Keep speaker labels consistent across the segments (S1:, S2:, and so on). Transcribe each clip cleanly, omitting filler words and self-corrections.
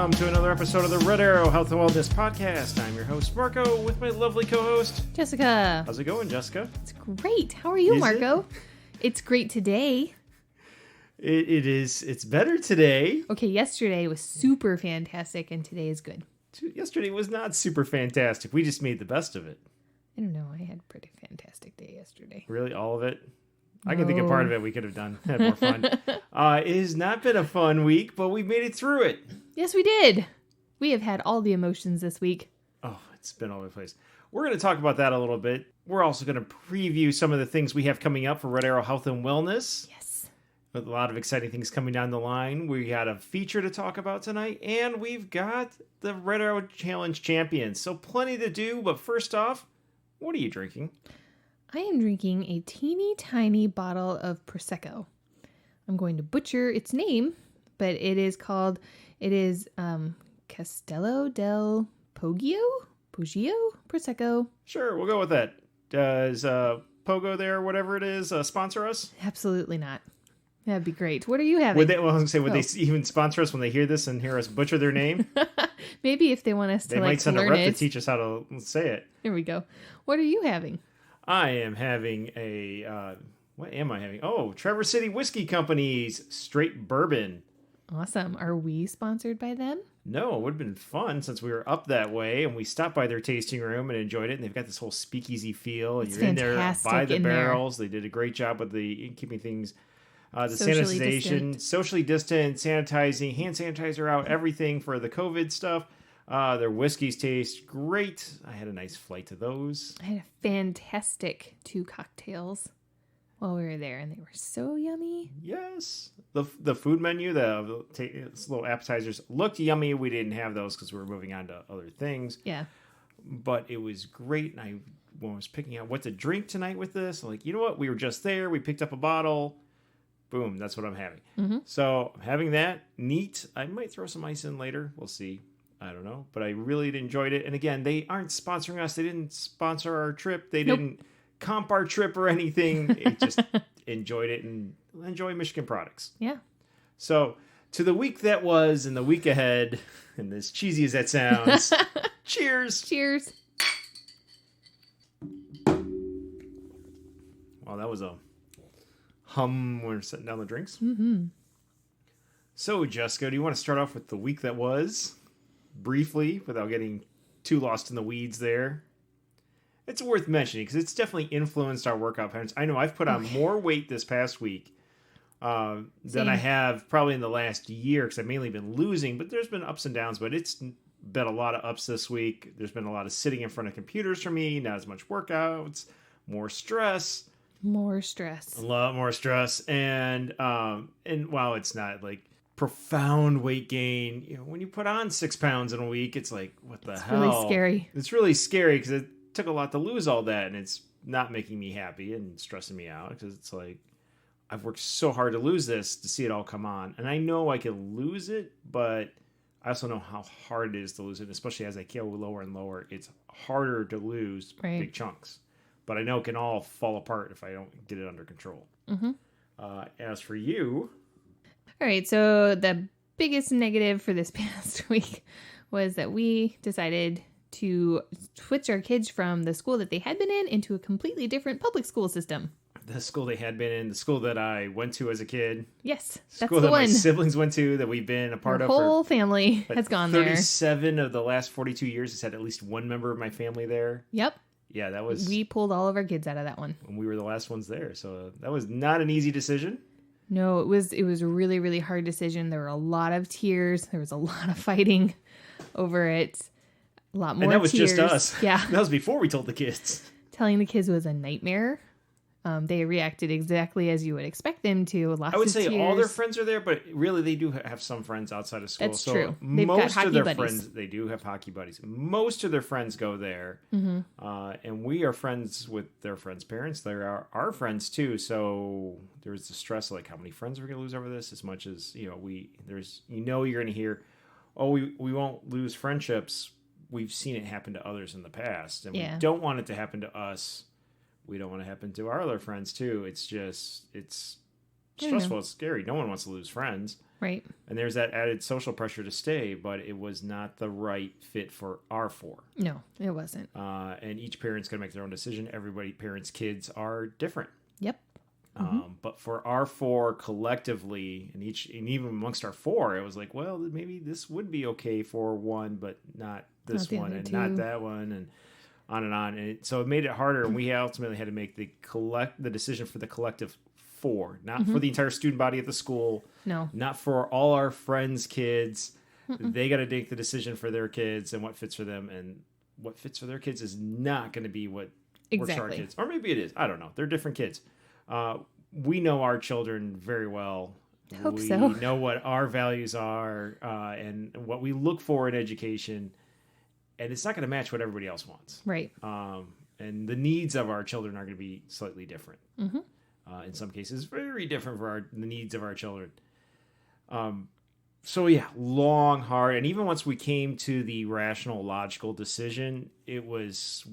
S1: welcome to another episode of the Red Arrow Health and Wellness Podcast. I'm your host, Marco, with my lovely co-host,
S2: Jessica.
S1: How's it going, Jessica?
S2: It's great. How are you, Marco? It's great today.
S1: It is. It's better today.
S2: Okay, yesterday was super fantastic, and today is good.
S1: Yesterday was not super fantastic. We just made the best of it.
S2: I don't know. I had a pretty fantastic day yesterday.
S1: Really? All of it? I can think of part of it we could have done. Had more fun. It has not been a fun week, but we made it through it.
S2: Yes, we did. We have had all the emotions this week.
S1: Oh, it's been all over the place. We're going to talk about that a little bit. We're also going to preview some of the things we have coming up for Red Arrow Health and Wellness.
S2: Yes.
S1: With a lot of exciting things coming down the line. We got a feature to talk about tonight, and we've got the Red Arrow Challenge champions. So plenty to do, but first off, what are you drinking?
S2: I am drinking a teeny tiny bottle of Prosecco. I'm going to butcher its name, but it is Castello del Poggio Prosecco.
S1: Sure, we'll go with that. Does Pogo there, whatever it is, sponsor us?
S2: Absolutely not. That'd be great. What are you having?
S1: Would they even sponsor us when they hear this and hear us butcher their name?
S2: Maybe if they want us to
S1: they might send
S2: learn
S1: a rep
S2: it.
S1: to teach us how to say it.
S2: Here we go. What are you having?
S1: I am having what am I having? Oh, Trevor City Whiskey Company's straight bourbon.
S2: Awesome. Are we sponsored by them?
S1: No, it would have been fun since we were up that way and we stopped by their tasting room and enjoyed it. And they've got this whole speakeasy feel. And
S2: It's
S1: you're in there by the barrels.
S2: There.
S1: They did a great job with the keeping things, the
S2: Socially
S1: sanitization,
S2: distant.
S1: socially distant, sanitizing, hand sanitizer out, everything for the COVID stuff. Their whiskeys taste great. I had a nice flight to those.
S2: I had a fantastic 2 cocktails while we were there, and they were so yummy.
S1: Yes. The food menu, the little appetizers looked yummy. We didn't have those because we were moving on to other things.
S2: Yeah.
S1: But it was great. And when I was picking out what to drink tonight with this, I'm like, you know what? We were just there. We picked up a bottle. Boom. That's what I'm having.
S2: Mm-hmm.
S1: So I'm having that. Neat. I might throw some ice in later. We'll see. I don't know. But I really enjoyed it. And again, they aren't sponsoring us. They didn't sponsor our trip. They didn't comp our trip or anything. It just enjoyed it and enjoy Michigan products.
S2: Yeah.
S1: So to the week that was and the week ahead, and as cheesy as that sounds, cheers.
S2: Cheers.
S1: Well, that was a hum when we're setting down the drinks.
S2: Mm-hmm.
S1: So, Jessica, do you want to start off with the week that was? Briefly, without getting too lost in the weeds there. It's worth mentioning because it's definitely influenced our workout patterns. I know I've put on more weight this past week than I have probably in the last year because I've mainly been losing, but there's been ups and downs, but it's been a lot of ups this week. There's been a lot of sitting in front of computers for me, not as much workouts, more stress.
S2: More stress.
S1: A lot more stress. And while it's not like profound weight gain, you know, when you put on 6 pounds in a week, it's like, what the hell?
S2: Really scary.
S1: It's really scary because it took a lot to lose all that, and it's not making me happy and stressing me out because it's like I've worked so hard to lose this to see it all come on, and I know I can lose it, but I also know how hard it is to lose it, especially as I go lower and lower. It's harder to lose big chunks, but I know it can all fall apart if I don't get it under control.
S2: Mm-hmm.
S1: As for you,
S2: all right, so the biggest negative for this past week was that we decided to switch our kids from the school that they had been in into a completely different public school system.
S1: the school they had been in, the school that I went to as a kid.
S2: Yes, that's
S1: school
S2: the
S1: that
S2: one.
S1: my siblings went to, that we've been a part of.
S2: The whole family has gone there.
S1: 37 of the last 42 years has had at least one member of my family there.
S2: Yep.
S1: Yeah, that was...
S2: We pulled all of our kids out of that one.
S1: And we were the last ones there, so that was not an easy decision.
S2: No, it was a really, really hard decision. There were a lot of tears. There was a lot of fighting over it. A lot more
S1: And that was
S2: tears.
S1: just us.
S2: Yeah.
S1: That was before we told the kids.
S2: Telling the kids was a nightmare. They reacted exactly as you would expect them to. Lots
S1: I would
S2: of
S1: say
S2: tears.
S1: all their friends are there, but really they do have some friends outside of school.
S2: That's
S1: so
S2: true. They've got
S1: most
S2: hockey
S1: of their
S2: buddies.
S1: friends, they do have hockey buddies. Most of their friends go there, and we are friends with their friends' parents. They are our friends too. So there's the stress of like how many friends we're going to lose over this. As much as you're going to hear, oh, we won't lose friendships. We've seen it happen to others in the past, and we don't want it to happen to us. We don't want to happen to our other friends too. It's stressful. It's scary. No one wants to lose friends.
S2: Right.
S1: And there's that added social pressure to stay, but it was not the right fit for our 4.
S2: No, it wasn't.
S1: And each parent's going to make their own decision. Parents' kids are different.
S2: Yep.
S1: But for our 4 collectively, and even amongst our 4, it was like, well, maybe this would be okay for one, but not this one, and not that one, and on and on. And so it made it harder, and we ultimately had to make the decision for the collective 4, not for the entire student body at the school.
S2: No.
S1: Not for all our friends' kids. They got to make the decision for their kids and what fits for them, and what fits for their kids is not going to be what works for our kids. Or maybe it is. I don't know. They're different kids. We know our children very well.
S2: I hope
S1: we
S2: so.
S1: know what our values are and what we look for in education, and it's not going to match what everybody else wants.
S2: Right.
S1: And the needs of our children are going to be slightly different. In some cases, very different for the needs of our children. So yeah, long, hard, and even once we came to the rational, logical decision, it was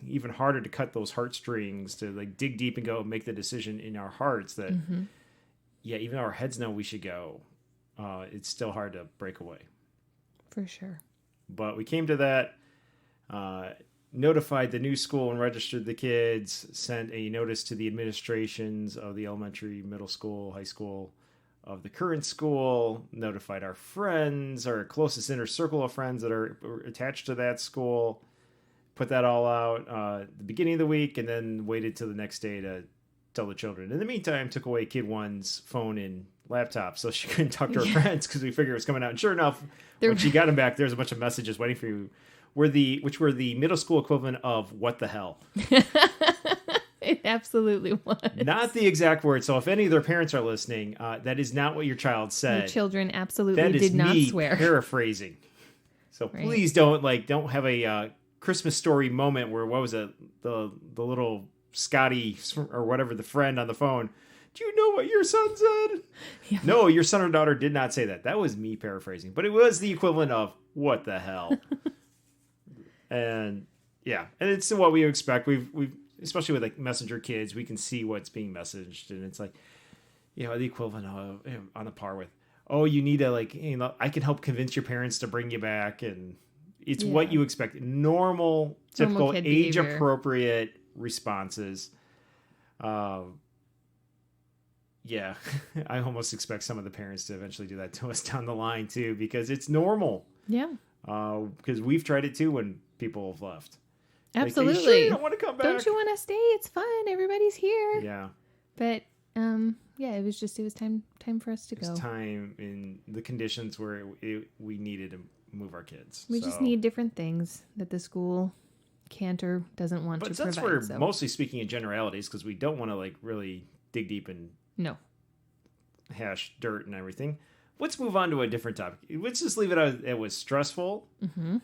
S1: even harder to cut those heartstrings, to like dig deep and go make the decision in our hearts that, yeah, even though our heads know we should go, it's still hard to break away.
S2: For sure.
S1: But we came to that, notified the new school and registered the kids, sent a notice to the administrations of the elementary, middle school, high school of the current school, notified our friends, our closest inner circle of friends that are attached to that school, put that all out at the beginning of the week, and then waited till the next day to tell the children. In the meantime, took away Kid 1's phone and laptop so she couldn't talk to her friends because we figured it was coming out. And sure enough, when she got them back, there's a bunch of messages waiting for you, which were the middle school equivalent of "what the hell."
S2: It absolutely was.
S1: Not the exact words. So if any of their parents are listening, that is not what your child said.
S2: Your children absolutely
S1: that
S2: did not swear.
S1: That is me paraphrasing. So please don't have a Christmas story moment where, what was it, the little Scotty or whatever, the friend on the phone, do you know what your son said? Yeah. No, your son or daughter did not say that. That was me paraphrasing, but it was the equivalent of "what the hell." And yeah, and it's what we expect. We've especially with like messenger kids, we can see what's being messaged, and it's like, the equivalent of, on a par with, oh, you need to I can help convince your parents to bring you back, and it's what you expect. Normal typical age appropriate responses. Yeah, I almost expect some of the parents to eventually do that to us down the line too, because it's normal.
S2: Yeah.
S1: Because we've tried it too when people have left.
S2: Absolutely.
S1: Like, sure, you don't want to come back.
S2: Don't you want to stay? It's fun. Everybody's here.
S1: Yeah.
S2: But it was time for us to go. It was
S1: time in the conditions where we needed to move our kids.
S2: We just need different things that the school can't or doesn't want to provide.
S1: But that's where mostly speaking in generalities, because we don't want to really dig deep and hash dirt and everything. Let's move on to a different topic. Let's just leave it as it was stressful. Mm-hmm.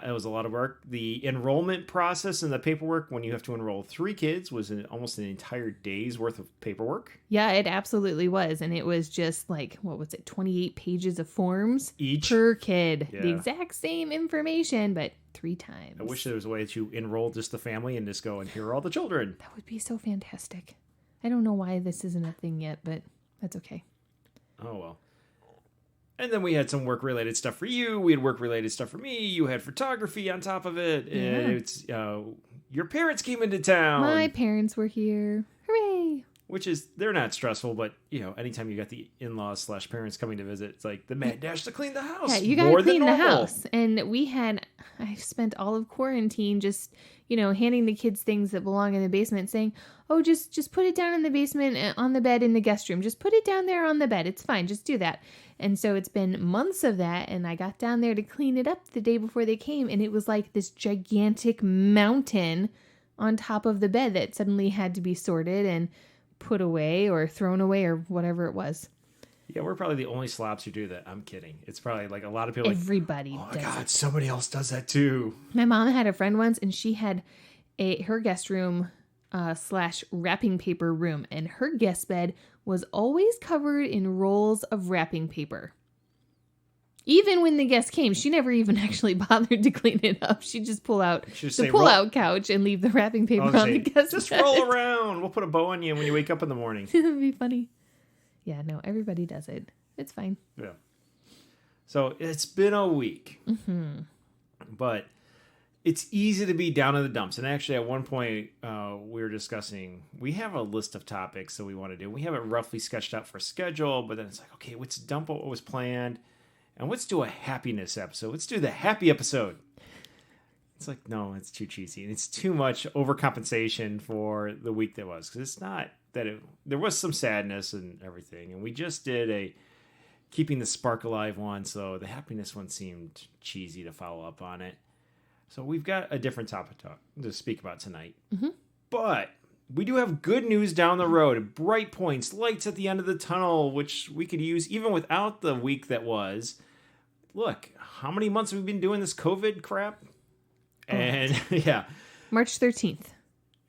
S1: It was a lot of work. The enrollment process and the paperwork, when you have to enroll 3 kids, was almost an entire day's worth of paperwork.
S2: Yeah, it absolutely was. And it was just 28 pages of forms
S1: each
S2: per kid. Yeah. The exact same information, but 3 times.
S1: I wish there was a way to enroll just the family and just go, and here are all the children.
S2: That would be so fantastic. I don't know why this isn't a thing yet, but that's okay.
S1: Oh, well. And then we had some work-related stuff for you. We had work-related stuff for me. You had photography on top of it. Yeah. It's your parents came into town.
S2: My parents were here. Hooray!
S1: Which is, they're not stressful, but, anytime you got the in-laws / parents coming to visit, it's like the mad dash to clean the house.
S2: Yeah, you got to clean the house. And I spent all of quarantine just, handing the kids things that belong in the basement, saying, oh, just put it down in the basement on the bed in the guest room. Just put it down there on the bed. It's fine. Just do that. And so it's been months of that, and I got down there to clean it up the day before they came, and it was like this gigantic mountain on top of the bed that suddenly had to be sorted and put away or thrown away or whatever it was.
S1: Yeah, we're probably the only slops who do that. I'm kidding. It's probably a lot of people.
S2: Everybody
S1: does. Oh my God, somebody else does that too.
S2: My mom had a friend once, and she had her guest room / wrapping paper room, and her guest bed was always covered in rolls of wrapping paper. Even when the guests came, she never even actually bothered to clean it up. She'd just pull out the pull-out couch and leave the wrapping paper on the guest bed.
S1: Just roll around. We'll put a bow on you when you wake up in the morning.
S2: That'd be funny. Yeah, no, everybody does it. It's fine.
S1: Yeah. So it's been a week. But it's easy to be down in the dumps. And actually, at one point, we were discussing, we have a list of topics that we want to do. We have it roughly sketched out for schedule, but then it's like, okay, let's dump what was planned, and let's do a happiness episode. Let's do the happy episode. It's like, no, it's too cheesy. And it's too much overcompensation for the week that was. Because it's not that there was some sadness and everything. And we just did a keeping the spark alive one. So the happiness one seemed cheesy to follow up on it. So we've got a different topic to speak about tonight. But we do have good news down the road. Bright points, lights at the end of the tunnel, which we could use even without the week that was. Look, how many months have we been doing this COVID crap? And yeah.
S2: March 13th.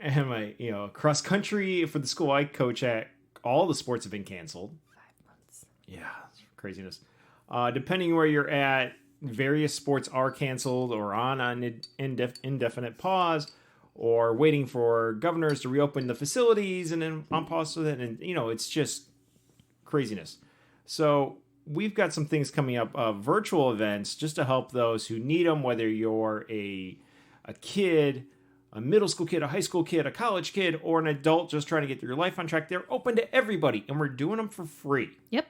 S1: And my, cross country for the school I coach at, all the sports have been canceled.
S2: 5 months.
S1: Yeah, it's craziness. Depending where you're at, various sports are canceled or on indefinite pause, or waiting for governors to reopen the facilities and then on pause with it. And, it's just craziness. So we've got some things coming up, virtual events, just to help those who need them, whether you're a kid, a middle school kid, a high school kid, a college kid, or an adult just trying to get your life on track. They're open to everybody, and we're doing them for free.
S2: Yep.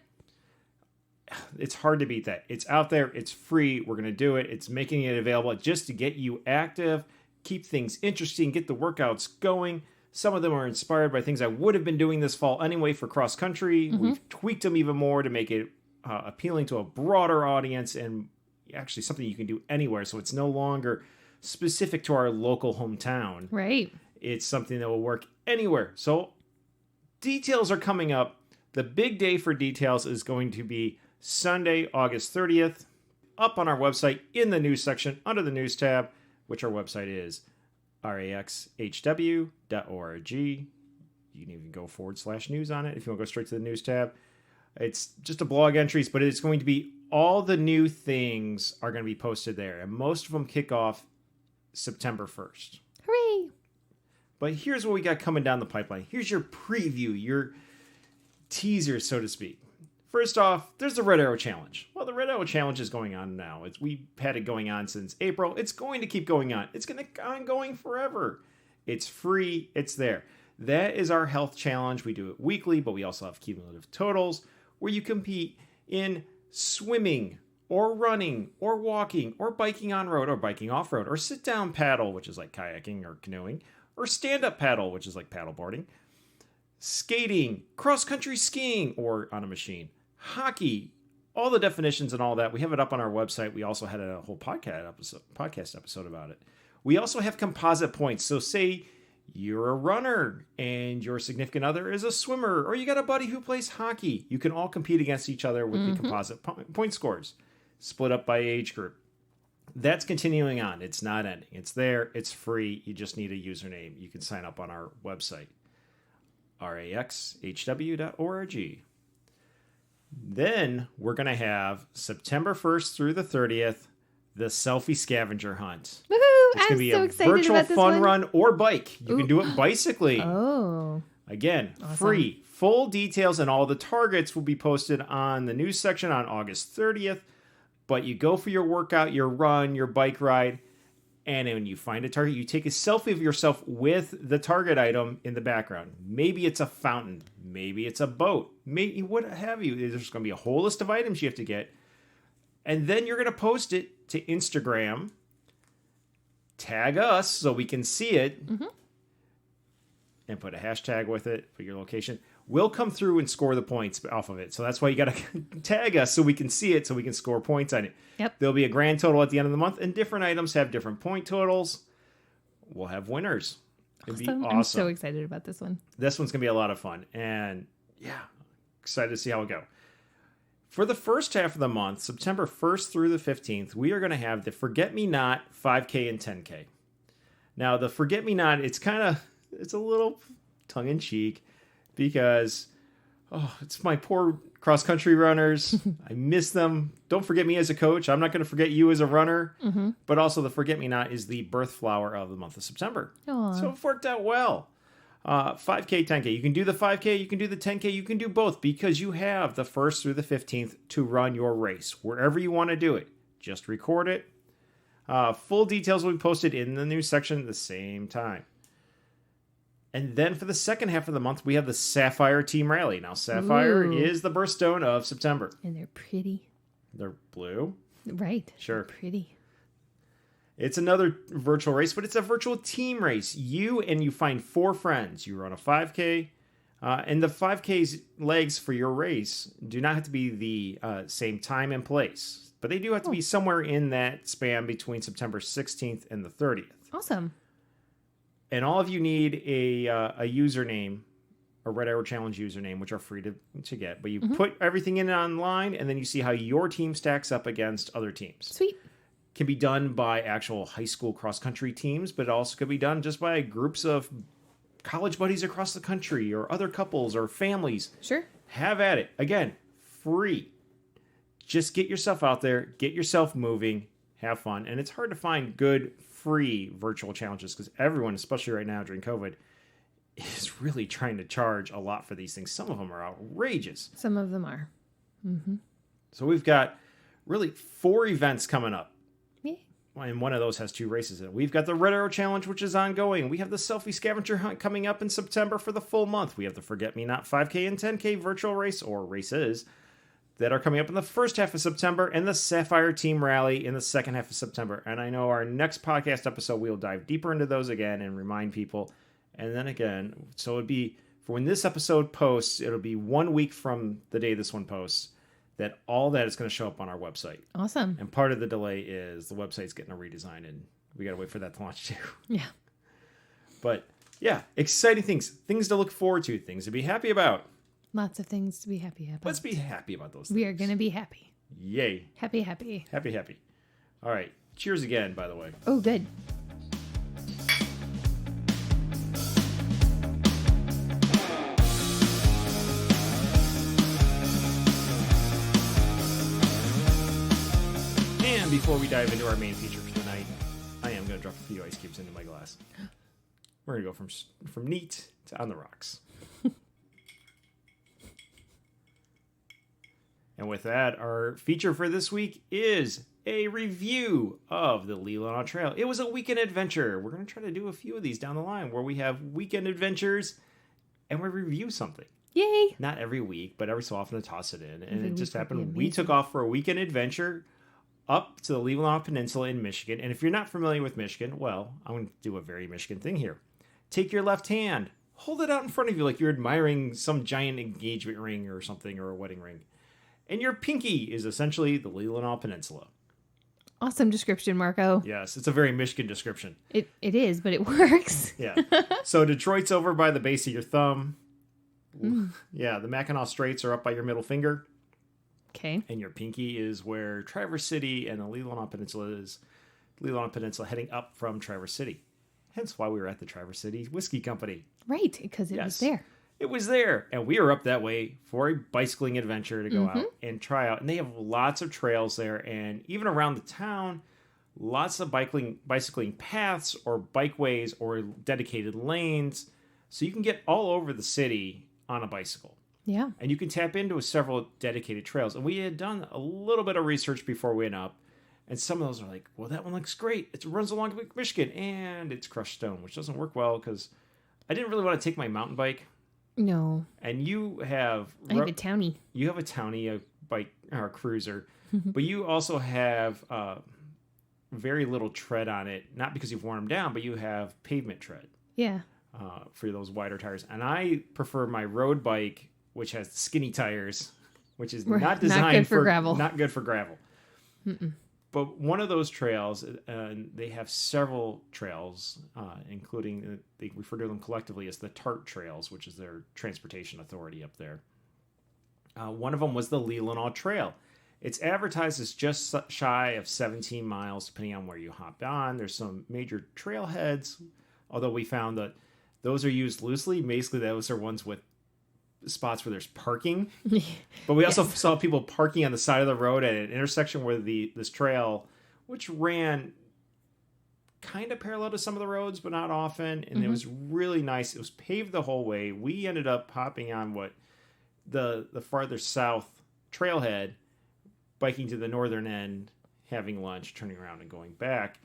S1: It's hard to beat that. It's out there. It's free. We're going to do it. It's making it available just to get you active, keep things interesting, get the workouts going. Some of them are inspired by things I would have been doing this fall anyway for cross country. We've tweaked them even more to make it appealing to a broader audience and actually something you can do anywhere. So it's no longer specific to our local hometown.
S2: Right.
S1: It's something that will work anywhere. So details are coming up. The big day for details is going to be Sunday, August 30th, up on our website in the news section under the news tab, which our website is raxhw.org. You can even go /news on it if you want to go straight to the news tab. It's just a blog entries, but it's going to be all the new things are going to be posted there. And most of them kick off September 1st.
S2: Hooray!
S1: But here's what we got coming down the pipeline. Here's your preview, your teaser, so to speak. First off, there's the Red Arrow Challenge. Well, the Red Arrow Challenge is going on now. We've had it going on since April. It's going to keep going on. It's going to go on going forever. It's free. It's there. That is our health challenge. We do it weekly, but we also have cumulative totals where you compete in swimming or running or walking or biking on road or biking off road or sit down paddle, which is like kayaking or canoeing, or stand up paddle, which is like paddleboarding, skating, cross country skiing or on a machine, hockey, all the definitions and all that. We have it up on our website. We also had a whole podcast episode about it. We also have composite points. So say you're a runner and your significant other is a swimmer, or you got a buddy who plays hockey. You can all compete against each other with the composite point scores, split up by age group. That's continuing on. It's not ending. It's there. It's free. You just need a username. You can sign up on our website, raxhw.org. Then we're going to have September 1st through the 30th, the selfie scavenger hunt.
S2: Woohoo!
S1: It's going to be
S2: so
S1: a
S2: excited
S1: virtual
S2: about this
S1: fun
S2: one.
S1: run or bike. You can do it bicycling.
S2: Oh.
S1: Again,
S2: Awesome.
S1: free. Full details and all the targets will be posted on the news section on August 30th. But you go for your workout, your run, your bike ride, and when you find a target, you take a selfie of yourself with the target item in the background. Maybe it's a fountain. Maybe it's a boat. Maybe what have you. There's going to be a whole list of items you have to get. And then you're going to post it to Instagram. Tag us so we can see it. And put a hashtag with it, put your location. We'll come through and score the points off of it. So that's why you got to tag us so we can see it, so we can score points on it.
S2: Yep.
S1: There'll be a grand total at the end of the month, and different items have different point totals. We'll have winners. It'd be awesome.
S2: I'm so excited about this one.
S1: This one's going to be a lot of fun. And yeah, excited to see how it go. For the first half of the month, September 1st through the 15th, we are going to have the Forget Me Not 5K and 10K. Now, the Forget Me Not, it's a little tongue-in-cheek because, it's my poor cross-country runners. I miss them. Don't forget me as a coach. I'm not going to forget you as a runner. But also the Forget Me Not is the birth flower of the month of September.
S2: Aww.
S1: So it worked out well. 5K, 10K. You can do the 5K, you can do the 10K, you can do both because you have the 1st through the 15th to run your race wherever you want to do it. Just record it. Full details will be posted in the news section at the same time. And then for the second half of the month, we have the Sapphire Team Rally. Now, Sapphire is the birthstone of September.
S2: And they're pretty.
S1: They're blue.
S2: Right.
S1: Sure.
S2: They're pretty.
S1: It's another virtual race, but it's a virtual team race. You find 4 friends. You run a 5K, and the 5K's legs for your race do not have to be the same time and place, but they do have to be somewhere in that span between September 16th and the 30th.
S2: Awesome.
S1: And all of you need a username, a Red Arrow Challenge username, which are free to get. But you put everything in online, and then you see how your team stacks up against other teams.
S2: Sweet.
S1: Can be done by actual high school cross-country teams, but it also could be done just by groups of college buddies across the country or other couples or families.
S2: Sure.
S1: Have at it. Again, free. Just get yourself out there, get yourself moving, have fun. And it's hard to find good, free virtual challenges because everyone, especially right now during COVID, is really trying to charge a lot for these things. Some of them are outrageous.
S2: Some of them are. Mm-hmm.
S1: So we've got really 4 events coming up.
S2: Yeah.
S1: And one of those has 2 races in it. We've got the Red Arrow Challenge, which is ongoing. We have the Selfie Scavenger Hunt coming up in September for the full month. We have the Forget Me Not 5K and 10K virtual race, or races, that are coming up in the first half of September, and the Sapphire Team Rally in the second half of September. And I know our next podcast episode, we'll dive deeper into those again and remind people. And then again, so it'd be, for when this episode posts, it'll be 1 week from the day this one posts, that all that is going to show up on our website.
S2: Awesome.
S1: And part of the delay is the website's getting a redesign, and we got to wait for that to launch too.
S2: Yeah.
S1: But yeah, exciting things to look forward to, things to be happy about.
S2: Lots of things to be happy about.
S1: Let's be happy about those things.
S2: We are going to be happy.
S1: Yay.
S2: Happy, happy.
S1: Happy, happy. All right. Cheers again, by the way.
S2: Oh, good.
S1: And before we dive into our main feature for tonight, I am going to drop a few ice cubes into my glass. We're going to go from neat to on the rocks. And with that, our feature for this week is a review of the Leelanau Trail. It was a weekend adventure. We're going to try to do a few of these down the line where we have weekend adventures and we review something.
S2: Yay!
S1: Not every week, but every so often to toss it in. And
S2: Every
S1: it just
S2: week would be
S1: happened. We took
S2: amazing.
S1: off for a weekend adventure up to the Leelanau Peninsula in Michigan. And if you're not familiar with Michigan, well, I'm going to do a very Michigan thing here. Take your left hand, hold it out in front of you like you're admiring some giant engagement ring or something, or a wedding ring. And your pinky is essentially the Leelanau Peninsula.
S2: Awesome description, Marco.
S1: Yes, it's a very Michigan description.
S2: It is, but it works.
S1: Yeah. So Detroit's over by the base of your thumb. Yeah, the Mackinac Straits are up by your middle finger.
S2: Okay.
S1: And your pinky is where Traverse City and the Leelanau Peninsula is. Leelanau Peninsula heading up from Traverse City. Hence why we were at the Traverse City Whiskey Company.
S2: Right, because it was there.
S1: It was there, and we were up that way for a bicycling adventure to go out and try out. And they have lots of trails there, and even around the town, lots of bicycling paths or bikeways or dedicated lanes. So you can get all over the city on a bicycle.
S2: Yeah.
S1: And you can tap into several dedicated trails. And we had done a little bit of research before we went up, and some of those are like, well, that one looks great. It runs along Lake Michigan, and it's crushed stone, which doesn't work well because I didn't really want to take my mountain bike.
S2: No.
S1: And you have...
S2: I have a townie.
S1: You have a townie, a bike, or a cruiser, but you also have very little tread on it, not because you've worn them down, but you have pavement tread
S2: Yeah.
S1: for those wider tires. And I prefer my road bike, which has skinny tires, which is not designed
S2: not good for gravel.
S1: Not good for gravel. But one of those trails, they have several trails, including, they refer to them collectively as the TART trails, which is their transportation authority up there. One of them was the Leelanau Trail. It's advertised as just shy of 17 miles, depending on where you hop on. There's some major trailheads, although we found that those are used loosely. Basically, those are ones with spots where there's parking. But we also saw people parking on the side of the road at an intersection where this trail, which ran kind of parallel to some of the roads, but not often. And it was really nice. It was paved the whole way. We ended up hopping on the farther south trailhead, biking to the northern end, having lunch, turning around and going back.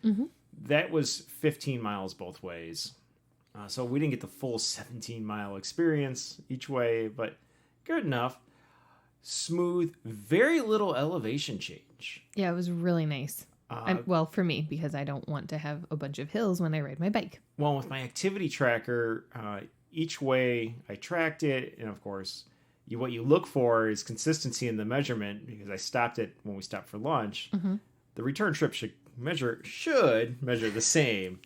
S1: That was 15 miles both ways. So we didn't get the full 17-mile experience each way, but good enough. Smooth, very little elevation change.
S2: Yeah, it was really nice. Well, for me, because I don't want to have a bunch of hills when I ride my bike.
S1: Well, with my activity tracker, each way I tracked it, and of course, what you look for is consistency in the measurement, because I stopped it when we stopped for lunch. The return trip should measure the same.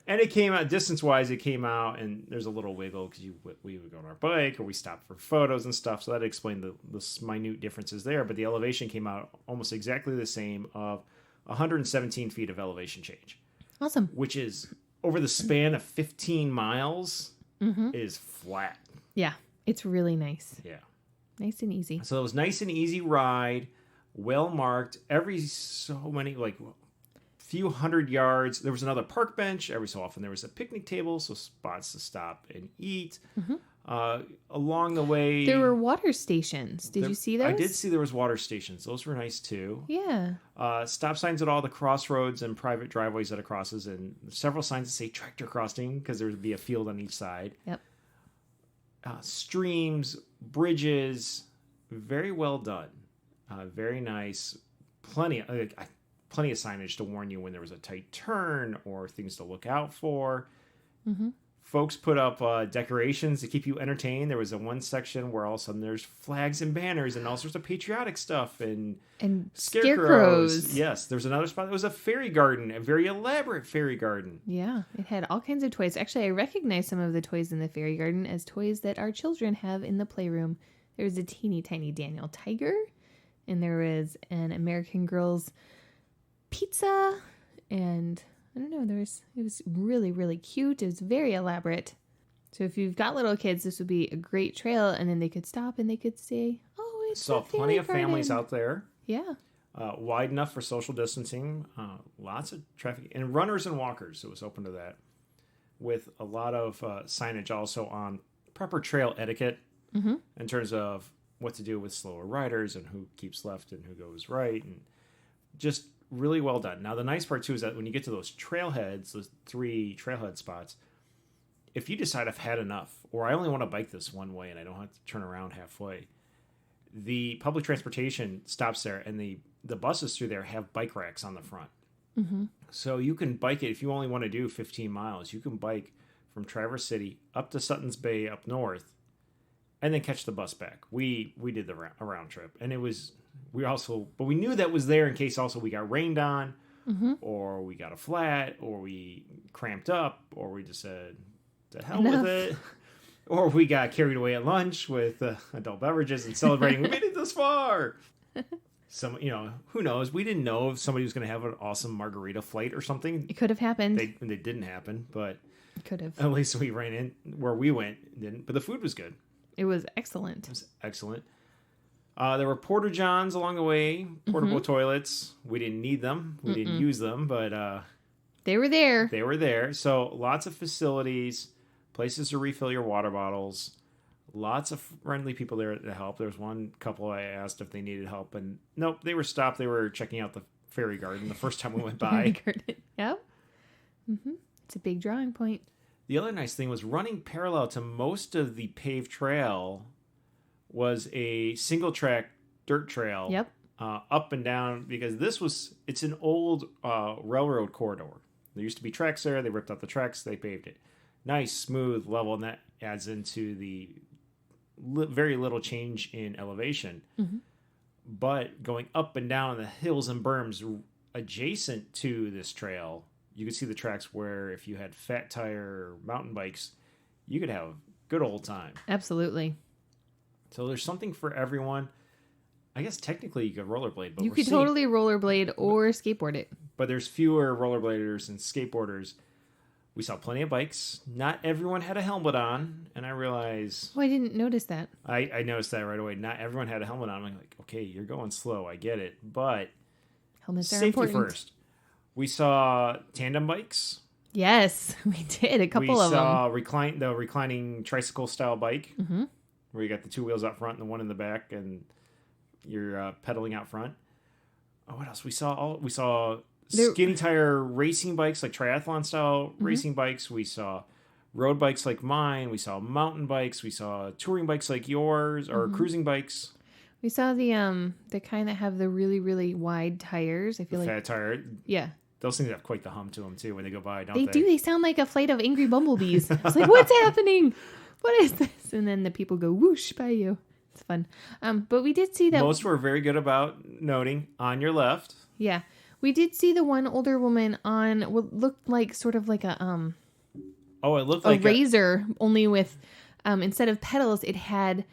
S1: And it came out, distance-wise, it came out, and there's a little wiggle because we would go on our bike or we stopped for photos and stuff. So that explained the minute differences there. But the elevation came out almost exactly the same, of 117 feet of elevation change.
S2: Awesome.
S1: Which is, over the span of 15 miles, is flat.
S2: Yeah, it's really nice.
S1: Yeah.
S2: Nice and easy.
S1: So it was nice and easy ride, well-marked. Every so many, few hundred yards, there was another park bench. Every so often there was a picnic table, so spots to stop and eat. Along the way,
S2: there were water stations. Did you see those?
S1: I did see there was water stations. Those were nice too.
S2: Yeah.
S1: Stop signs at all the crossroads and private driveways that it crosses, and several signs that say tractor crossing, because there would be a field on each side.
S2: Yep.
S1: Streams, bridges, very well done. Very nice. Plenty of signage to warn you when there was a tight turn or things to look out for. Folks put up decorations to keep you entertained. There was one section where all of a sudden there's flags and banners and all sorts of patriotic stuff and scarecrows. Yes, there's another spot that was a fairy garden, a very elaborate fairy garden.
S2: Yeah, it had all kinds of toys. Actually, I recognize some of the toys in the fairy garden as toys that our children have in the playroom. There was a teeny tiny Daniel tiger, and there was an American Girl's pizza, and I don't know, it was really, really cute. It was very elaborate. So if you've got little kids, this would be a great trail, and then they could stop and they could say, oh, it's
S1: Saw plenty of families out there.
S2: Yeah.
S1: Wide enough for social distancing. Lots of traffic. And runners and walkers, it was open to that. With a lot of signage also on proper trail etiquette in terms of what to do with slower riders and who keeps left and who goes right. And just really well done. Now, the nice part, too, is that when you get to those trailheads, those 3 trailhead spots, if you decide I've had enough, or I only want to bike this one way and I don't have to turn around halfway, the public transportation stops there, and the buses through there have bike racks on the front. So you can bike it. If you only want to do 15 miles, you can bike from Traverse City up to Sutton's Bay up north, and then catch the bus back. We did a round trip, and it was... but we knew that was there in case also we got rained on, or we got a flat, or we cramped up, or we just said, to hell with it, or we got carried away at lunch with adult beverages and celebrating, we made it this far. Who knows? We didn't know if somebody was going to have an awesome margarita flight or something.
S2: It could have happened.
S1: They didn't happen, but
S2: it could have.
S1: At least we ran in where we went, didn't. But the food was good.
S2: It was excellent.
S1: It was excellent. There were porta johns along the way, portable toilets. We didn't need them. We didn't use them, but
S2: they were there.
S1: They were there. So lots of facilities, places to refill your water bottles, lots of friendly people there to help. There was one couple I asked if they needed help, and nope, they were stopped. They were checking out the fairy garden the first time we went by.
S2: Yep. It's a big drawing point.
S1: The other nice thing was running parallel to most of the paved trail was a single track dirt trail.
S2: Yep.
S1: Up and down, because it's an old railroad corridor. There used to be tracks there. They ripped out the tracks. They paved it. Nice, smooth, level, and that adds into the very little change in elevation. But going up and down the hills and berms adjacent to this trail, you could see the tracks where if you had fat tire mountain bikes, you could have a good old time.
S2: Absolutely.
S1: So there's something for everyone. I guess technically you could rollerblade, but
S2: you could totally rollerblade or skateboard it.
S1: But there's fewer rollerbladers and skateboarders. We saw plenty of bikes. Not everyone had a helmet on, and I realized...
S2: Oh, I didn't notice that.
S1: I noticed that right away. Not everyone had a helmet on. I'm like, okay, you're going slow. I get it, but
S2: helmets are
S1: safety
S2: important.
S1: first. We saw tandem bikes.
S2: Yes, we did. A couple of them.
S1: We saw the reclining tricycle style bike, where you got the two wheels out front and the one in the back, and you're pedaling out front. Oh, what else? We saw skinny tire racing bikes, like triathlon style racing bikes. We saw road bikes like mine. We saw mountain bikes. We saw touring bikes like yours, or cruising bikes.
S2: We saw the kind that have the really, really wide tires. I feel like
S1: fat tire.
S2: Yeah.
S1: Those things have quite the hum to them, too, when they go by, don't
S2: They
S1: they?
S2: do. They sound like a flight of angry bumblebees. I was like, what's happening? What is this? And then the people go whoosh by you. It's fun. But we did see that...
S1: Most were very good about noting on your left.
S2: Yeah. We did see the one older woman on what looked like sort of like a...
S1: it looked like
S2: a razor, only with... instead of pedals, it had...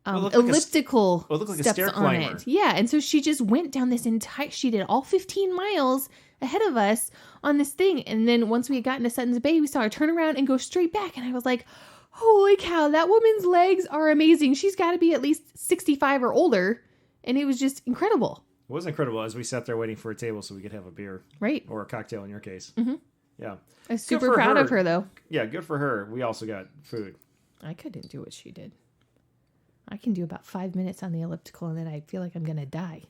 S2: elliptical
S1: like
S2: steps
S1: a stair
S2: on
S1: climber.
S2: it. Yeah, and so she just went down this entire... She did all 15 miles ahead of us on this thing. And then once we had gotten to Sutton's Bay, we saw her turn around and go straight back. And I was like, holy cow, that woman's legs are amazing. She's got to be at least 65 or older. And it was just incredible.
S1: It was incredible as we sat there waiting for a table so we could have a beer.
S2: Right.
S1: Or a cocktail in your case. Yeah.
S2: I was super proud of her, though.
S1: Yeah, good for her. We also got food.
S2: I couldn't do what she did. I can do about 5 minutes on the elliptical and then I feel like I'm going to die.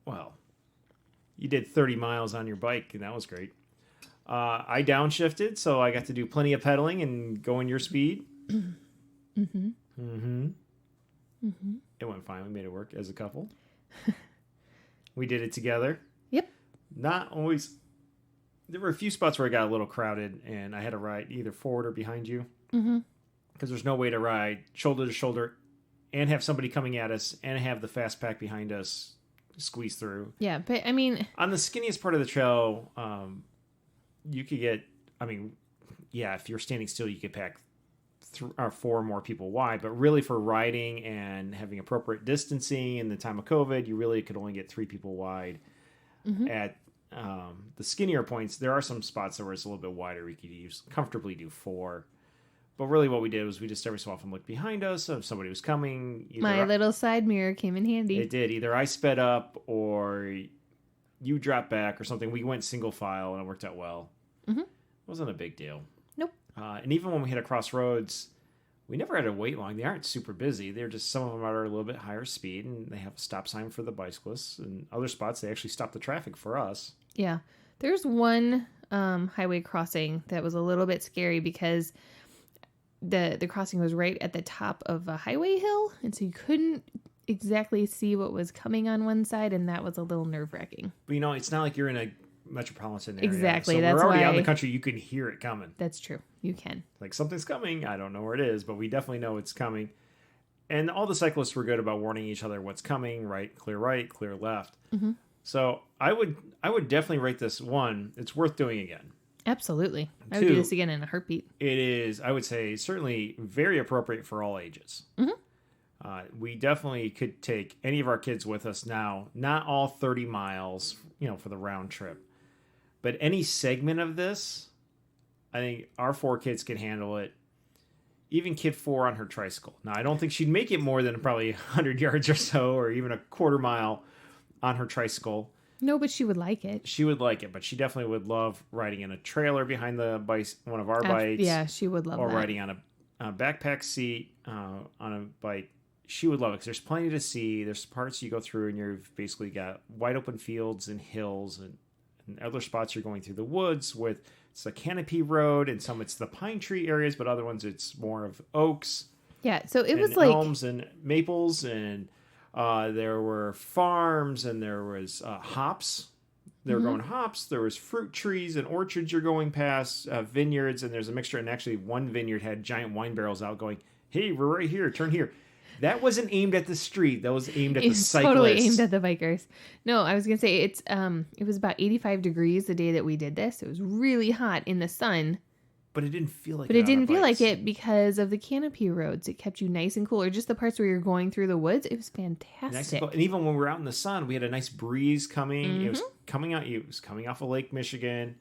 S1: Well, you did 30 miles on your bike, and that was great. I downshifted, so I got to do plenty of pedaling and go in your speed. It went fine. We made it work as a couple. We did it together.
S2: Yep.
S1: Not always. There were a few spots where I got a little crowded, and I had to ride either forward or behind you. Because there's no way to ride shoulder to shoulder and have somebody coming at us and have the fast pack behind us squeeze through.
S2: Yeah, but I mean...
S1: On the skinniest part of the trail, you could get... if you're standing still, you could pack 4 more people wide. But really for riding and having appropriate distancing in the time of COVID, you really could only get 3 people wide. At the skinnier points, there are some spots where it's a little bit wider. We could comfortably do 4. But really what we did was we just every so often looked behind us. So if somebody was coming...
S2: My little side mirror came in handy.
S1: It did. Either I sped up or you dropped back or something. We went single file and it worked out well. It wasn't a big deal.
S2: Nope.
S1: And even when we hit a crossroads, we never had to wait long. They aren't super busy. They're just, some of them are a little bit higher speed and they have a stop sign for the bicyclists. And other spots, they actually stop the traffic for us.
S2: Yeah. There's one highway crossing that was a little bit scary because... The crossing was right at the top of a highway hill, and so you couldn't exactly see what was coming on one side, and that was a little nerve-wracking.
S1: But it's not like you're in a metropolitan area.
S2: Exactly.
S1: So
S2: that's
S1: we're already
S2: why...
S1: out in the country. You can hear it coming.
S2: That's true. You can.
S1: Like, something's coming. I don't know where it is, but we definitely know it's coming. And all the cyclists were good about warning each other what's coming, right, clear left. So I would definitely rate this 1. It's worth doing again.
S2: Absolutely. I
S1: 2,
S2: would do this again in a heartbeat.
S1: It is, I would say, certainly very appropriate for all ages. We definitely could take any of our kids with us now, not all 30 miles, for the round trip. But any segment of this, I think our 4 kids can handle it. Even kid 4 on her tricycle. Now, I don't think she'd make it more than probably 100 yards or so, or even a quarter mile on her tricycle.
S2: No, but she would like it.
S1: She would like it, but she definitely would love riding in a trailer behind the bike, one of our bikes.
S2: Yeah, she would love
S1: or
S2: that.
S1: Or riding on a backpack seat on a bike. She would love it because there's plenty to see. There's parts you go through and you've basically got wide open fields and hills, and other spots you're going through the woods with it's a canopy road, and some it's the pine tree areas, but other ones it's more of oaks.
S2: Yeah, so it was like
S1: elms and maples, and there were farms, and there was hops. They were growing hops. There was fruit trees and orchards you're going past, vineyards, and there's a mixture. And actually, one vineyard had giant wine barrels out going, hey, we're right here, turn here. That wasn't aimed at the street. That was aimed at the cyclists.
S2: Totally aimed at the bikers. No, I was going to say, it was about 85 degrees the day that we did this. It was really hot in the sun.
S1: But it didn't feel like it.
S2: But it didn't feel like it because of the canopy roads. It kept you nice and cool. Or just the parts where you're going through the woods. It was fantastic.
S1: Nice and cool. And even when we were out in the sun, we had a nice breeze coming. It was coming out. It was coming off of Lake Michigan.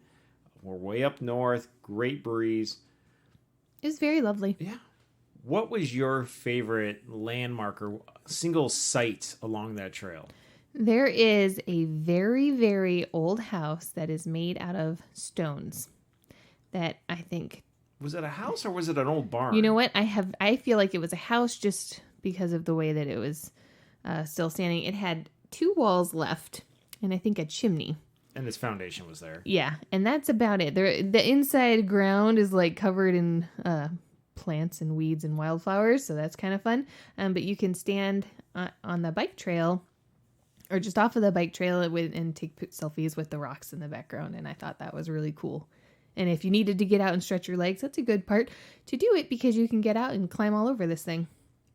S1: We're way up north. Great breeze.
S2: It was very lovely.
S1: Yeah. What was your favorite landmark or single site along that trail?
S2: There is a very, very old house that is made out of stones that I think...
S1: Was it a house or was it an old barn?
S2: You know what? I feel like it was a house just because of the way that it was still standing. It had 2 walls left and I think a chimney.
S1: And its foundation was there.
S2: Yeah, and that's about it. The inside ground is like covered in plants and weeds and wildflowers, so that's kind of fun. But you can stand on the bike trail or just off of the bike trail and take selfies with the rocks in the background, and I thought that was really cool. And if you needed to get out and stretch your legs, that's a good part to do it because you can get out and climb all over this thing.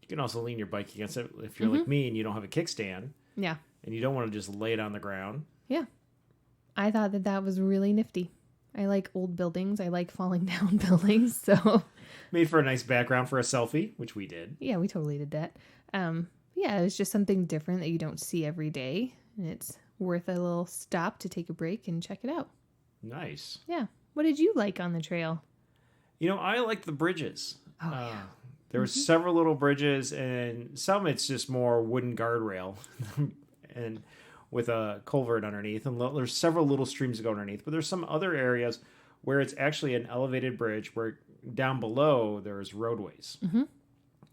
S1: You can also lean your bike against it if you're like me and you don't have a kickstand.
S2: Yeah.
S1: And you don't want to just lay it on the ground.
S2: Yeah. I thought that was really nifty. I like old buildings. I like falling down buildings. So
S1: made for a nice background for a selfie, which we did.
S2: Yeah, we totally did that. Yeah, it's just something different that you don't see every day. And it's worth a little stop to take a break and check it out.
S1: Nice.
S2: Yeah. What did you like on the trail?
S1: You know, I like the bridges.
S2: Oh, yeah.
S1: There were several little bridges, and some it's just more wooden guardrail. And with a culvert underneath, and there's several little streams that go underneath, but there's some other areas where it's actually an elevated bridge where down below there's roadways.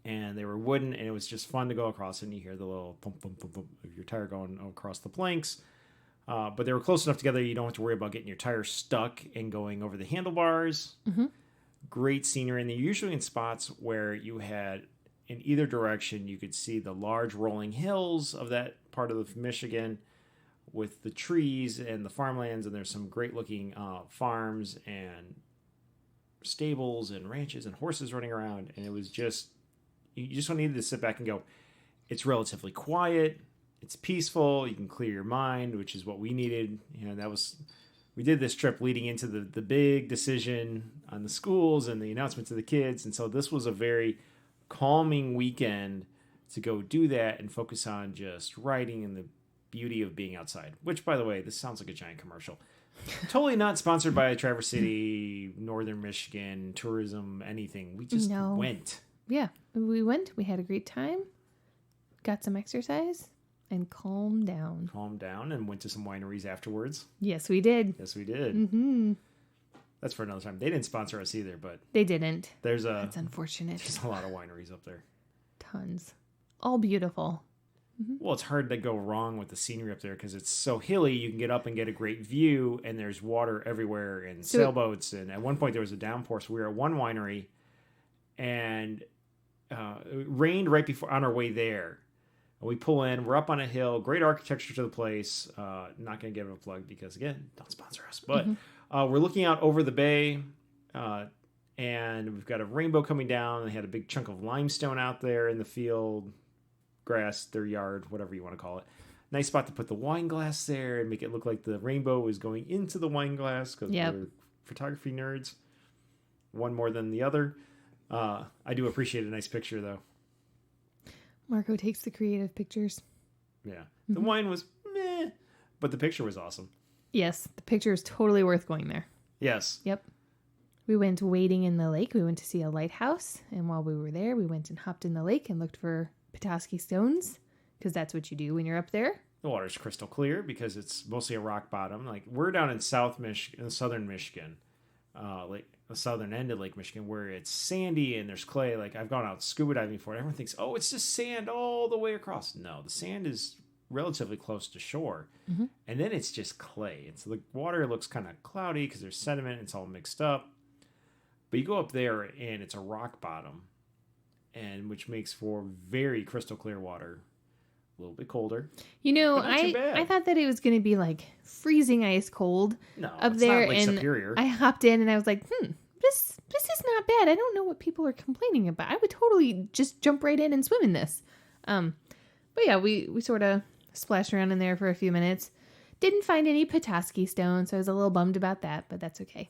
S1: And they were wooden, and it was just fun to go across, and you hear the little thump, thump, thump, thump of your tire going across the planks. But they were close enough together you don't have to worry about getting your tire stuck and going over the handlebars. Great scenery, and they're usually in spots where you had, in either direction, you could see the large rolling hills of that part of Michigan with the trees and the farmlands, and there's some great-looking farms and stables and ranches and horses running around, and it was just, you just needed to sit back and go, it's relatively quiet, it's peaceful, you can clear your mind, which is what we needed. You know, we did this trip leading into the big decision on the schools and the announcement to the kids, and so this was a very calming weekend to go do that and focus on just riding and the beauty of being outside. Which, by the way, this sounds like a giant commercial. Totally not sponsored by Traverse City, Northern Michigan, tourism, anything. We just went.
S2: Yeah, we went. We had a great time. Got some exercise and calmed down.
S1: Calmed down and went to some wineries afterwards.
S2: Yes, we did.
S1: Yes, we did. That's for another time. They didn't sponsor us either, but
S2: they didn't.
S1: That's
S2: unfortunate.
S1: There's a lot of wineries up there.
S2: Tons. All beautiful.
S1: Well, it's hard to go wrong with the scenery up there because it's so hilly. You can get up and get a great view, and there's water everywhere and sailboats. And at one point, there was a downpour, so we were at one winery, and it rained right before on our way there. And we pull in. We're up on a hill. Great architecture to the place. Not going to give it a plug because, again, don't sponsor us. But we're looking out over the bay, and we've got a rainbow coming down. They had a big chunk of limestone out there in the field. Grass, their yard, whatever you want to call it. Nice spot to put the wine glass there and make it look like the rainbow is going into the wine glass because we're photography nerds. One more than the other. I do appreciate a nice picture, though.
S2: Marco takes the creative pictures.
S1: Yeah. The wine was meh, but the picture was awesome.
S2: Yes, the picture is totally worth going there.
S1: Yes.
S2: Yep. We went wading in the lake. We went to see a lighthouse. And while we were there, we went and hopped in the lake and looked for Petoskey stones, because that's what you do when you're up there.
S1: The water's crystal clear because it's mostly a rock bottom. Like we're down in southern Michigan, like the southern end of Lake Michigan, where it's sandy and there's clay. Like I've gone out scuba diving before. Everyone thinks, oh, it's just sand all the way across. No, the sand is relatively close to shore, and then it's just clay. And so the water looks kind of cloudy because there's sediment. It's all mixed up. But you go up there and it's a rock bottom. And which makes for very crystal clear water. A little bit colder. You know,
S2: I thought that it was going to be like freezing ice cold up there.
S1: Not Lake
S2: and
S1: Superior.
S2: I hopped in and I was like, this is not bad. I don't know what people are complaining about. I would totally just jump right in and swim in this. But yeah, we sort of splashed around in there for a few minutes. Didn't find any Petoskey stones, so I was a little bummed about that, but that's okay.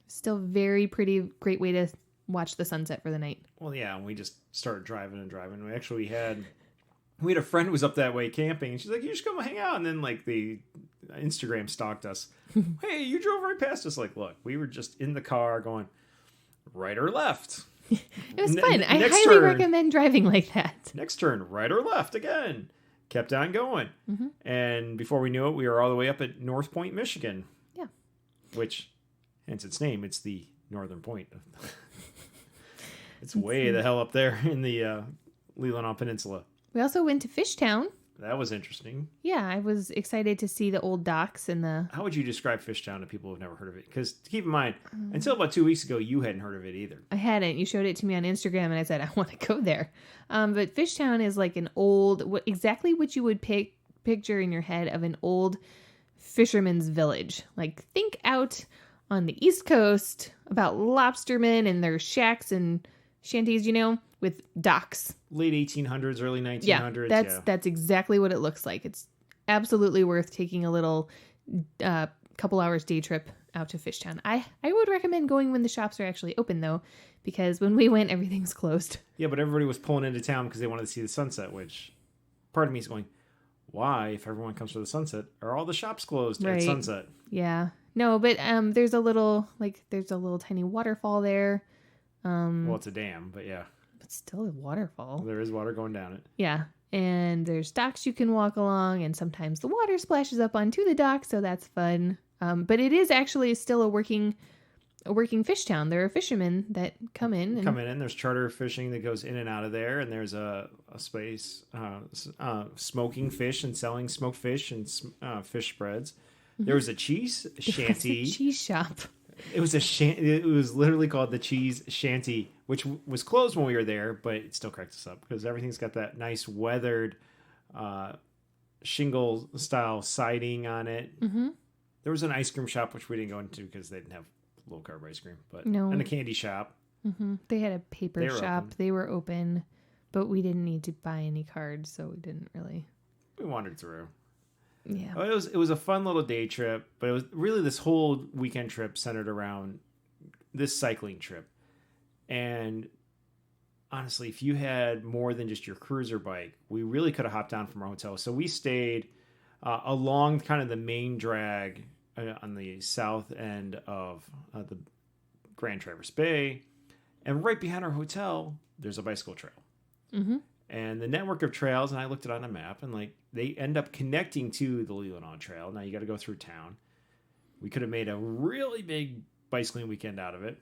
S2: Still very pretty, great way to watch the sunset for the night.
S1: Well, yeah, and we just started driving. We had a friend who was up that way camping, and she's like, you should come hang out. And then like the Instagram stalked us. Hey, you drove right past us. Like, look, we were just in the car going right or left.
S2: It was fun. I highly recommend driving like that.
S1: Next turn, right or left again. kept on going. And before we knew it, we were all the way up at North Point, Michigan.
S2: Yeah.
S1: Which, hence its name, it's the northern point. It's way the hell up there in the Leelanau Peninsula.
S2: We also went to Fishtown.
S1: That was interesting.
S2: Yeah, I was excited to see the old docks and the...
S1: How would you describe Fishtown to people who've never heard of it? Because keep in mind, until about 2 weeks ago, you hadn't heard of it either.
S2: I hadn't. You showed it to me on Instagram, and I said, I want to go there. But Fishtown is like an old... exactly what you would picture in your head of an old fisherman's village. Like, think out on the East Coast about lobstermen and their shacks and shanties, with docks.
S1: Late 1800s, early 1900s.
S2: Yeah, that's exactly what it looks like. It's absolutely worth taking a little couple hours day trip out to Fishtown. I would recommend going when the shops are actually open, though, because when we went, everything's closed.
S1: Yeah, but everybody was pulling into town because they wanted to see the sunset, which part of me is going, why, if everyone comes for the sunset, are all the shops closed at sunset?
S2: Yeah. No, but there's a little tiny waterfall there.
S1: Well, it's a dam, but yeah.
S2: But still a waterfall.
S1: There is water going down it.
S2: Yeah. And there's docks you can walk along, and sometimes the water splashes up onto the dock, so that's fun. But it is actually still a working fish town. There are fishermen that come in.
S1: There's charter fishing that goes in and out of there, and there's a space smoking fish and selling smoked fish and fish spreads. There was a cheese shanty.
S2: Cheese shop.
S1: It was literally called the Cheese Shanty, which was closed when we were there, but it still cracked us up because everything's got that nice weathered shingle style siding on it. There was an ice cream shop, which we didn't go into because they didn't have low carb ice cream, and a candy shop.
S2: They had a paper shop. They were open, but we didn't need to buy any cards, so we didn't really.
S1: We wandered through.
S2: Yeah.
S1: It was a fun little day trip, but it was really this whole weekend trip centered around this cycling trip. And honestly, if you had more than just your cruiser bike, we really could have hopped down from our hotel. So we stayed along kind of the main drag on the south end of the Grand Traverse Bay. And right behind our hotel, there's a bicycle trail. And the network of trails, and I looked it on a map, and they end up connecting to the Leelanau Trail. Now you got to go through town. We could have made a really big bicycling weekend out of it.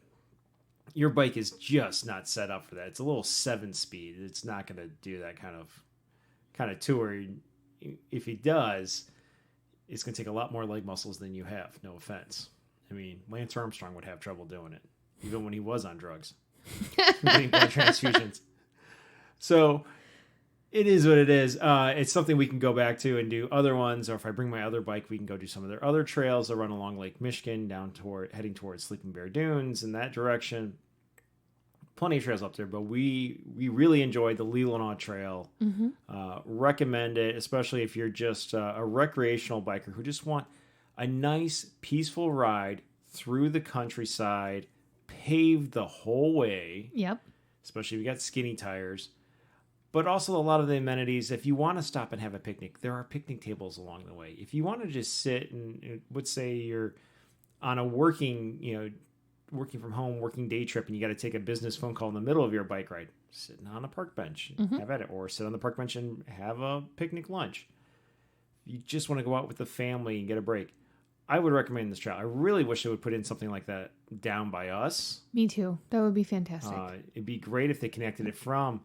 S1: Your bike is just not set up for that. It's a little 7-speed. It's not going to do that kind of tour. If it does, it's going to take a lot more leg muscles than you have. No offense. I mean, Lance Armstrong would have trouble doing it, even when he was on drugs, getting blood transfusions. So it is what it is. It's something we can go back to and do other ones, or if I bring my other bike, we can go do some of their other trails that run along Lake Michigan, heading towards Sleeping Bear Dunes in that direction. Plenty of trails up there, but we really enjoyed the Leelanau Trail. Recommend it, especially if you're just a recreational biker who just want a nice, peaceful ride through the countryside, paved the whole way.
S2: Yep. Especially
S1: if you got skinny tires. But also a lot of the amenities. If you want to stop and have a picnic, there are picnic tables along the way. If you want to just sit and, let's say you're on a working from home, working day trip, and you got to take a business phone call in the middle of your bike ride, sitting on a park bench, have at it, or sit on the park bench and have a picnic lunch. You just want to go out with the family and get a break. I would recommend this trail. I really wish they would put in something like that down by us.
S2: Me too. That would be fantastic.
S1: It'd be great if they connected it from,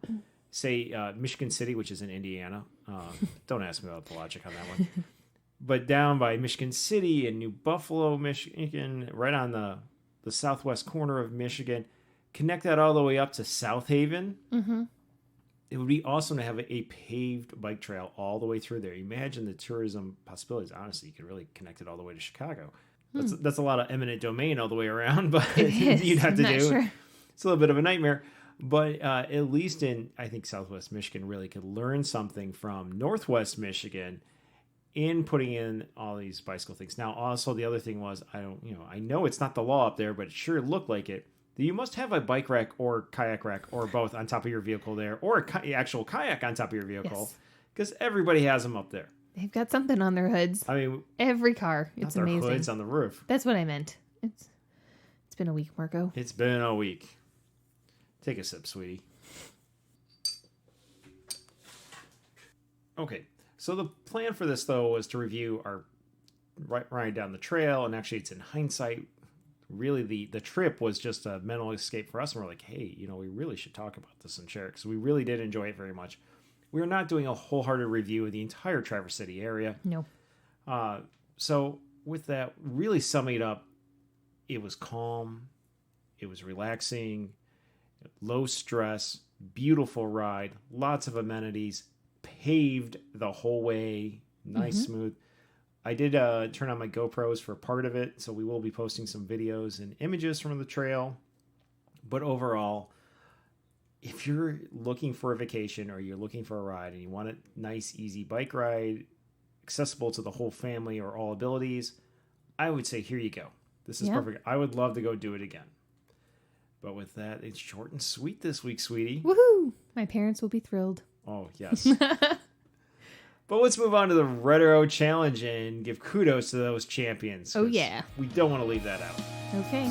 S1: say, Michigan City, which is in Indiana. Don't ask me about the logic on that one. But down by Michigan City and New Buffalo, Michigan, right on the southwest corner of Michigan. Connect that all the way up to South Haven. It would be awesome to have a paved bike trail all the way through there. Imagine the tourism possibilities. Honestly, you could really connect it all the way to Chicago. That's a lot of eminent domain all the way around, but you'd have to do. Sure. It's a little bit of a nightmare. But at least I think Southwest Michigan really could learn something from Northwest Michigan in putting in all these bicycle things. Now, also the other thing was, I know it's not the law up there, but it sure looked like it. You must have a bike rack or kayak rack or both on top of your vehicle there, or an actual kayak on top of your vehicle, because everybody has them up there.
S2: They've got something on their hoods. I mean, every car. It's amazing.
S1: Their hoods on the roof.
S2: That's what I meant. It's been a week, Marco.
S1: It's been a week. Take a sip, sweetie. Okay, So the plan for this, though, was to review our ride down the trail. And actually, it's in hindsight, really the trip was just a mental escape for us. And we're like, hey, we really should talk about this and share it, because we really did enjoy it very much. We're not doing a wholehearted review of the entire Traverse City area.
S2: No.
S1: So with that, really summing it up, it was calm, it was relaxing, low stress, beautiful ride, lots of amenities, paved the whole way, nice, smooth. I did turn on my GoPros for part of it, so we will be posting some videos and images from the trail. But overall, if you're looking for a vacation or you're looking for a ride and you want a nice, easy bike ride, accessible to the whole family or all abilities, I would say here you go. This is perfect. I would love to go do it again. But with that, it's short and sweet this week, sweetie.
S2: Woohoo! My parents will be thrilled.
S1: Oh, yes. But let's move on to the Red Arrow Challenge and give kudos to those champions.
S2: Oh, yeah.
S1: We don't want to leave that out.
S2: Okay.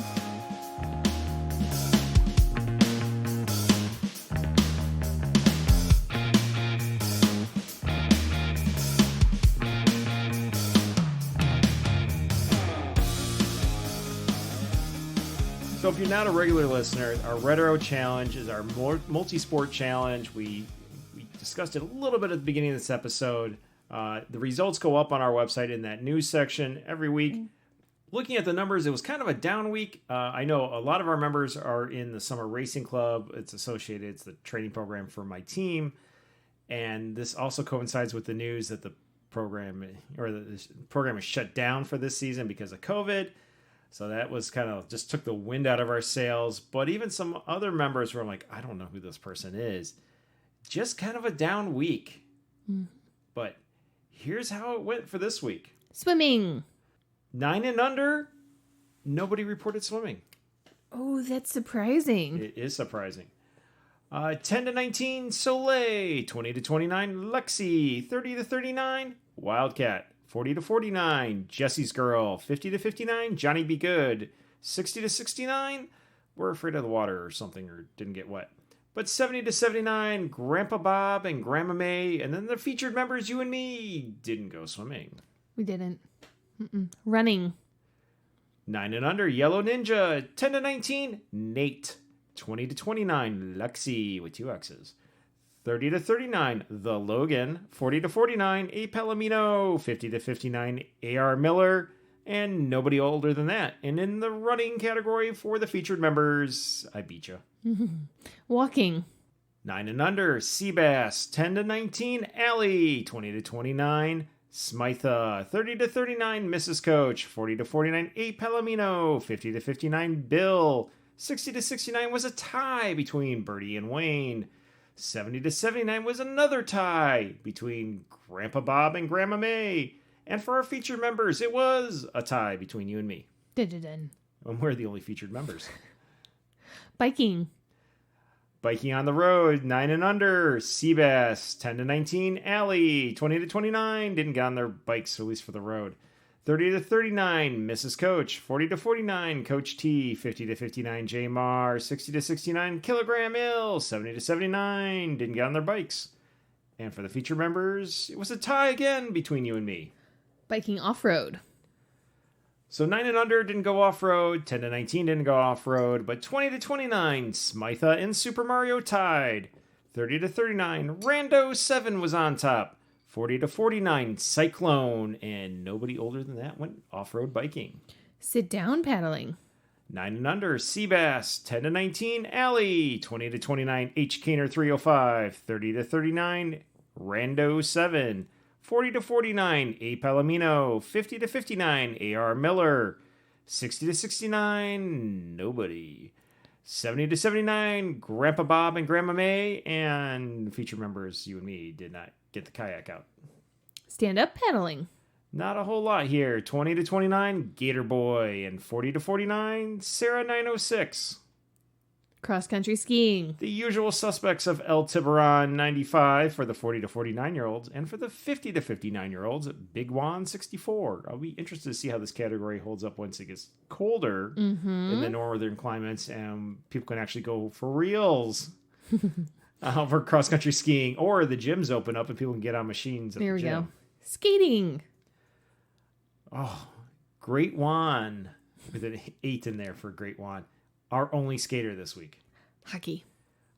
S1: So if you're not a regular listener, our Red Arrow Challenge is our multi-sport challenge. We discussed it a little bit at the beginning of this episode. The results go up on our website in that news section every week. Looking at the numbers, it was kind of a down week. I know a lot of our members are in the Summer Racing Club. It's the training program for my team. And this also coincides with the news that the program is shut down for this season because of COVID. So that was kind of just took the wind out of our sails. But even some other members were like, I don't know who this person is. Just kind of a down week. But here's how it went for this week.
S2: Swimming.
S1: 9 and under, nobody reported swimming.
S2: Oh, that's surprising.
S1: It is surprising. 10 to 19, Soleil. 20 to 29, Lexi. 30 to 39, Wildcat. 40 to 49, Jesse's Girl. 50 to 59, Johnny Be Good. 60 to 69, We're Afraid of the Water or something, or didn't get wet. But 70 to 79, Grandpa Bob and Grandma May. And then the featured members, you and me, didn't go swimming.
S2: We didn't. Running.
S1: 9 and under, Yellow Ninja. 10 to 19, Nate. 20 to 29, Lexi with 2 X's. 30 to 39, The Logan. 40 to 49, A Palomino. 50 to 59, A.R. Miller. And nobody older than that. And in the running category for the featured members, I beat you.
S2: Walking.
S1: 9 and under, Seabass. 10 to 19, Allie. 20 to 29, Smytha. 30 to 39, Mrs. Coach. 40 to 49, A Palomino. 50 to 59, Bill. 60 to 69 was a tie between Bertie and Wayne. 70 to 79 was another tie between Grandpa Bob and Grandma May. And for our featured members, it was a tie between you and me.
S2: Dun-dun-dun.
S1: And we're the only featured members.
S2: Biking.
S1: Biking on the road, 9 and under, Seabass. 10 to 19, Allie. 20 to 29, didn't get on their bikes, at least for the road. 30 to 39, Mrs. Coach. 40 to 49, Coach T. 50 to 59, J Mar. 60 to 69, Kilogram Ill. 70 to 79, didn't get on their bikes. And for the feature members, it was a tie again between you and me.
S2: Biking off-road.
S1: So 9 and under didn't go off-road, 10 to 19 didn't go off-road, but 20 to 29, Smytha and Super Mario tied. 30 to 39, Rando 7 was on top. 40 to 49, Cyclone, and nobody older than that went off-road biking.
S2: Sit down paddling.
S1: 9 and under, Seabass. 10 to 19, Allie. 20 to 29, H. Caner 305. 30 to 39, Rando 7. 40 to 49, A. Palomino. 50 to 59, A.R. Miller. 60 to 69, nobody. 70 to 79, Grandpa Bob and Grandma May. And feature members, you and me, did not get the kayak out.
S2: Stand up paddling.
S1: Not a whole lot here. 20 to 29, Gator Boy. And 40 to 49, Sarah 906.
S2: Cross-country skiing.
S1: The usual suspects of El Tiburon 95 for the 40 to 49-year-olds. And for the 50 to 59-year-olds, Big Juan 64. I'll be interested to see how this category holds up once it gets colder in the northern climates and people can actually go for reals. for cross-country skiing, or the gyms open up and people can get on machines at
S2: There
S1: the
S2: we
S1: gym.
S2: go. Skating.
S1: Oh, Great Juan, with an 8 in there for Great Juan. Our only skater this week.
S2: Hockey.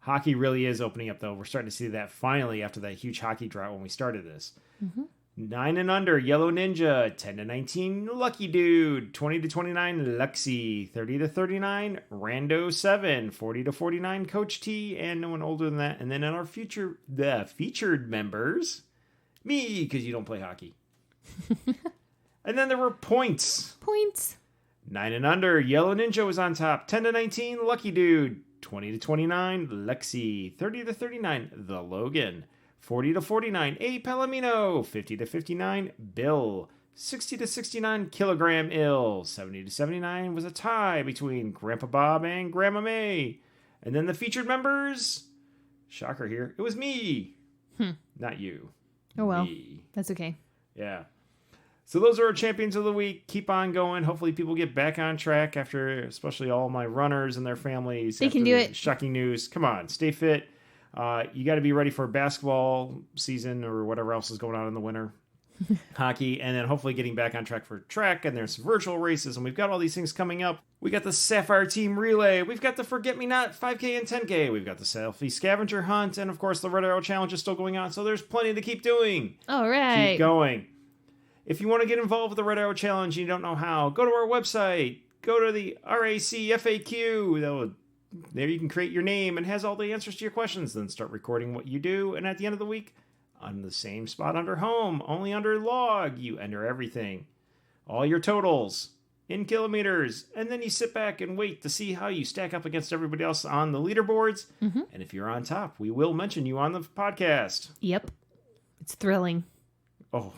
S1: Hockey really is opening up, though. We're starting to see that finally after that huge hockey drought when we started this. 9 and under, Yellow Ninja. 10 to 19, Lucky Dude. 20 to 29, Lexi. 30 to 39, Rando 7. 40 to 49, Coach T. And no one older than that. And then in our the featured members, me, because you don't play hockey. And then there were points.
S2: Points.
S1: 9 and under, Yellow Ninja was on top. 10 to 19, Lucky Dude. 20 to 29, Lexi. 30 to 39, The Logan. 40 to 49, A. Palomino. 50 to 59, Bill. 60 to 69, Kilogram Ill. 70 to 79 was a tie between Grandpa Bob and Grandma May. And then the featured members, shocker here, it was me. Not you.
S2: Oh, well.
S1: Me.
S2: That's okay.
S1: Yeah. So those are our champions of the week. Keep on going. Hopefully people get back on track after, especially all my runners and their families.
S2: They can do it.
S1: Shocking news. Come on, stay fit. You got to be ready for basketball season or whatever else is going on in the winter. Hockey, and then hopefully getting back on track for track. And there's virtual races, and we've got all these things coming up. We got the Sapphire Team Relay. We've got the Forget Me Not 5K and 10K. We've got the Selfie Scavenger Hunt, and of course the Red Arrow Challenge is still going on. So there's plenty to keep doing.
S2: All right.
S1: Keep going. If you want to get involved with the Red Arrow Challenge and you don't know how, go to our website. Go to the RAC FAQ. There you can create your name and has all the answers to your questions. Then start recording what you do. And at the end of the week, on the same spot under home, only under log, you enter everything. All your totals in kilometers. And then you sit back and wait to see how you stack up against everybody else on the leaderboards. And if you're on top, we will mention you on the podcast.
S2: Yep. It's thrilling.
S1: Oh,